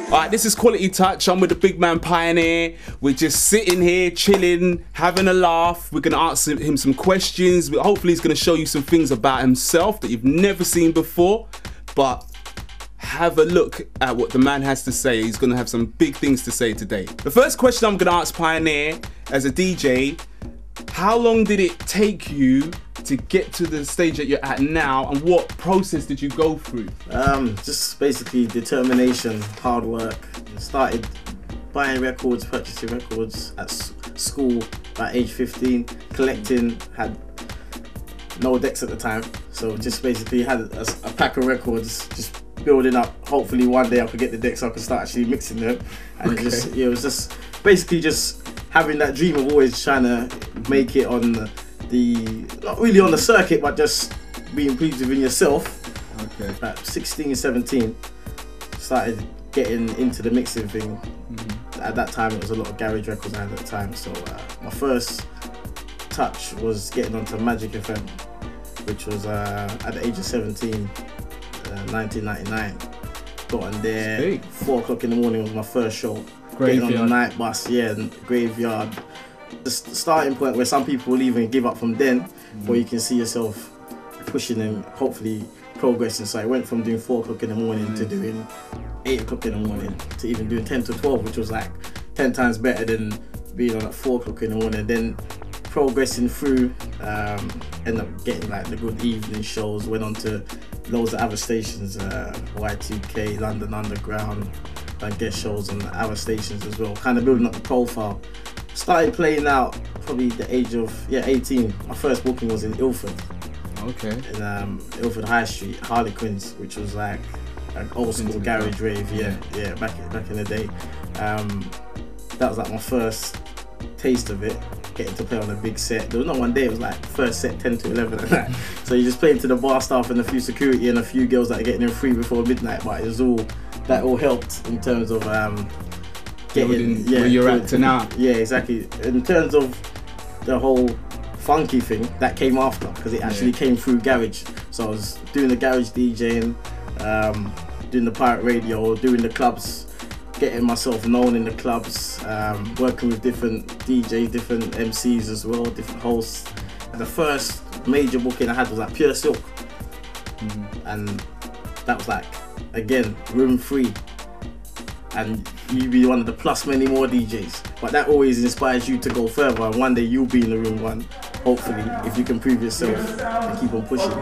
Alright, this is Quality Touch. I'm with the big man Pioneer. We're just sitting here, chilling, having a laugh. We're gonna ask him some questions. Hopefully he's gonna show you some things about himself that you've never seen before. But have a look at what the man has to say. He's gonna have some big things to say today. The first question I'm gonna ask Pioneer, as a DJ, how long did it take you to get to the stage that you're at now, and what process did you go through? Just basically determination, hard work. Started buying records, purchasing records at school at age 15, collecting, had no decks at the time, so just basically had a pack of records, just building up. Hopefully one day I could get the decks so I could start actually mixing them, and okay. It was just basically just having that dream of always trying to make it on not really on the circuit, but just being pleased within yourself. Okay. At 16, 17, started getting into the mixing thing. At that time, it was a lot of garage records I had at the time. So my first touch was getting onto Magic FM, which was at the age of 17, 1999. Got on there, 4 o'clock in the morning was my first show. Graveyard. Getting on the night bus, yeah, Graveyard. The starting point where some people will even give up from then, where you can see yourself pushing and hopefully progressing. So I went from doing 4 o'clock in the morning to doing 8 o'clock in the morning to even doing 10 to 12, which was like 10 times better than being on at 4 o'clock in the morning. Then progressing through, ended up getting like the good evening shows, went on to loads of other stations, Y2K, London Underground, and guest shows on other stations as well, kind of building up the profile. Started playing out probably the age of 18. My first booking was in Ilford. Okay. In Ilford High Street, Harlequins, which was like an old school garage rave. Yeah, back in the day. That was like my first taste of it, getting to play on a big set. There was not one day, it was like first set 10 to 11 at night. So you just playing to the bar staff and a few security and a few girls that are getting in free before midnight, but it was that all helped in terms of getting where you're at to now. Yeah, exactly. In terms of the whole funky thing, that came after, because it actually came through garage. So I was doing the garage DJing, doing the pirate radio, doing the clubs, getting myself known in the clubs, working with different DJs, different MCs as well, different hosts. And the first major booking I had was like Pure Silk, and that was like, again, room free, and you be one of the plus many more DJs, but that always inspires you to go further, and one day you'll be in the room one, hopefully, if you can prove yourself and keep on pushing.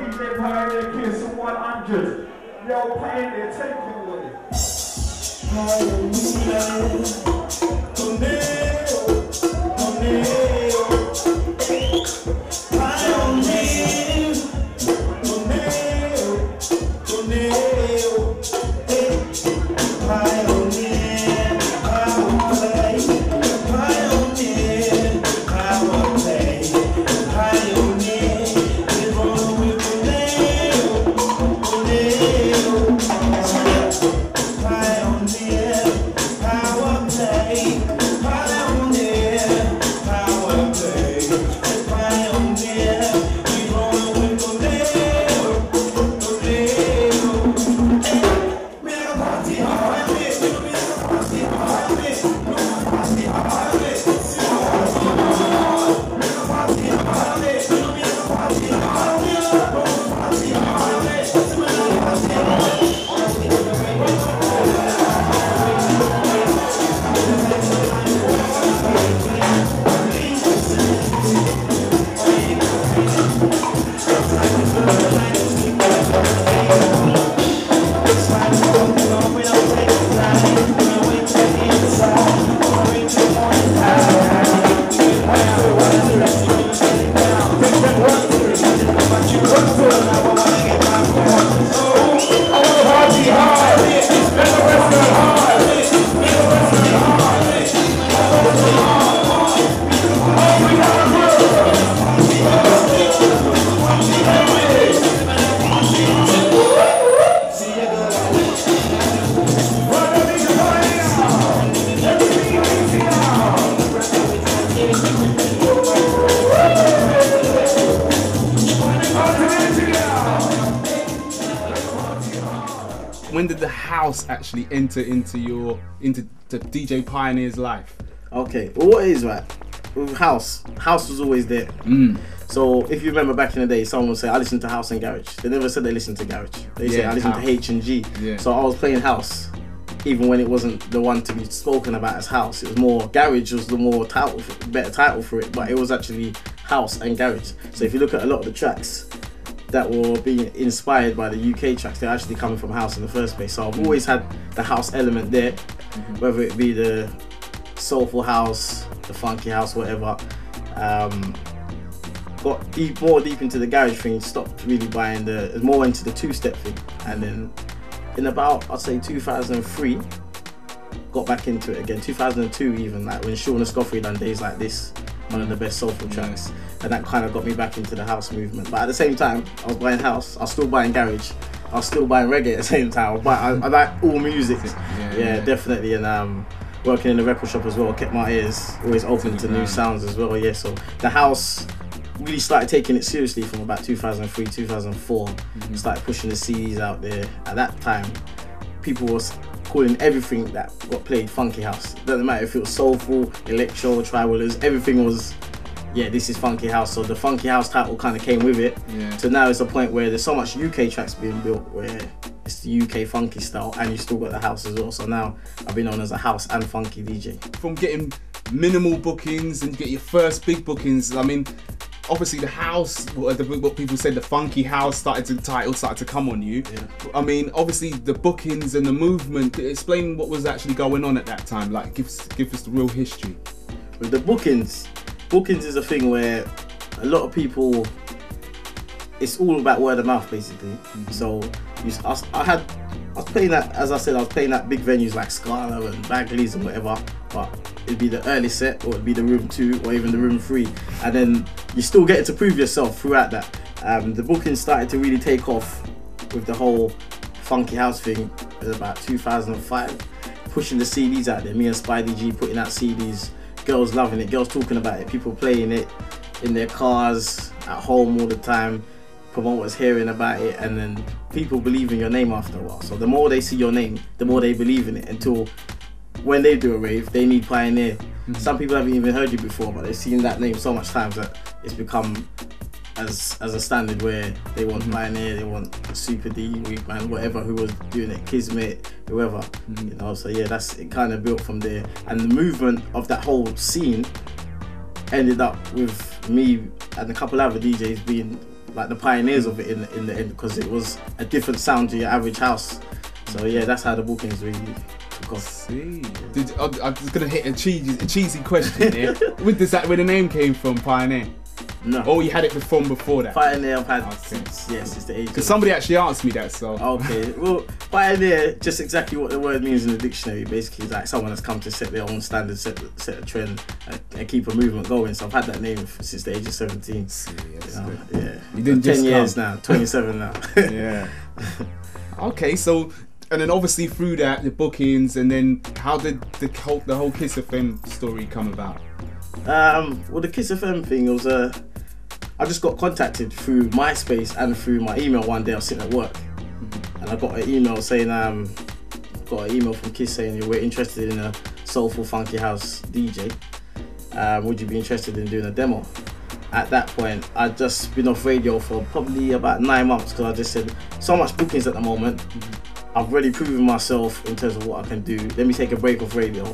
house actually enter into the DJ Pioneer's life? Okay, well, what is right? With house was always there. So if you remember back in the day, someone would say, I listen to house and garage. They never said they listened to garage. They say, I listen to H and G. Yeah. So I was playing house, even when it wasn't the one to be spoken about as house. It was more, garage was the more better title for it, but it was actually house and garage. So if you look at a lot of the tracks that were being inspired by the UK tracks, they're actually coming from house in the first place. So I've always had the house element there, whether it be the soulful house, the funky house, whatever. Got more deep into the garage thing, stopped really buying more into the two-step thing, and then in about, I'd say 2003, got back into it again. 2002 even, like when Sean Escoffrey done Days Like This, one of the best soulful tracks, and that kind of got me back into the house movement. But at the same time, I was buying house, I was still buying garage, I was still buying reggae at the same time. But I like all music, definitely, and working in the record shop as well, kept my ears always open to new sounds as well. So the house really started taking it seriously from about 2003, 2004. Started pushing the CDs out there. At that time, people was calling everything that got played funky house. Doesn't matter if it was soulful, electro, tri-wheelers, everything was, this is funky house. So the funky house title kind of came with it. So now it's a point where there's so much UK tracks being built where it's the UK funky style, and you still got the house as well. So now I've been known as a house and funky DJ. From getting minimal bookings and you get your first big bookings, I mean, obviously the house, what people said, the funky house started to come on you. I mean, obviously the bookings and the movement. Explain what was actually going on at that time. Like, give us the real history. With the bookings is a thing where a lot of people, it's all about word of mouth basically. So I was playing that, as I said, I was playing at big venues like Scala and Bagley's and whatever, but it'd be the early set, or it'd be the room 2 or even the room 3, and then you still get to prove yourself throughout that. The booking started to really take off with the whole funky house thing in about 2005, pushing the CDs out there, me and Spidey G putting out CDs, girls loving it, girls talking about it, people playing it in their cars, at home all the time, promoters hearing about it, and then people believe in your name after a while. So the more they see your name, the more they believe in it, until when they do a rave, they need Pioneer. Some people haven't even heard you before, but they've seen that name so much times that it's become as a standard where they want Pioneer, they want Super D, Weekman, whatever who was doing it, Kismet, whoever. You know, so that's it. Kind of built from there, and the movement of that whole scene ended up with me and a couple other DJs being like the pioneers of it in the end, because it was a different sound to your average house. So that's how the bookings really took off. I was gonna hit a cheesy question here. Where the name came from, Pioneer? No. Oh, you had it from before that? Pioneer I've had since the age. Because somebody actually asked me that, so. Okay, well, Pioneer, just exactly what the word means in the dictionary. Basically, like someone that's come to set their own standard, set a trend, and keep a movement going. So I've had that name since the age of 17. You didn't 10 years now, 27 now. Okay, so, and then obviously through that, the bookings, and then how did the whole Kiss FM story come about? Well, the Kiss FM thing was I just got contacted through MySpace and through my email one day. I was sitting at work, and I got an email saying, got an email from Kiss saying, we're interested in a soulful funky house DJ. Would you be interested in doing a demo? At that point, I'd just been off radio for probably about 9 months, because I just said, so much bookings at the moment. I've already proven myself in terms of what I can do. Let me take a break off radio.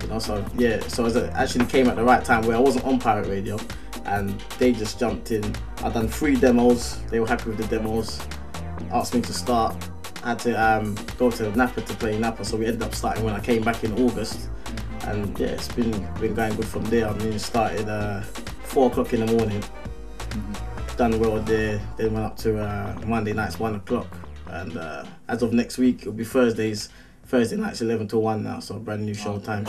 You know, so it actually came at the right time where I wasn't on pirate radio, and they just jumped in. I'd done 3 demos. They were happy with the demos. Asked me to start. I had to go to Napa to play Napa, so we ended up starting when I came back in August. And it's been going good from there. I mean, it started 4 o'clock in the morning. Done well there. Then went up to Monday nights 1 o'clock. And as of next week, it'll be Thursday nights 11 to 1 now, so a brand new show time.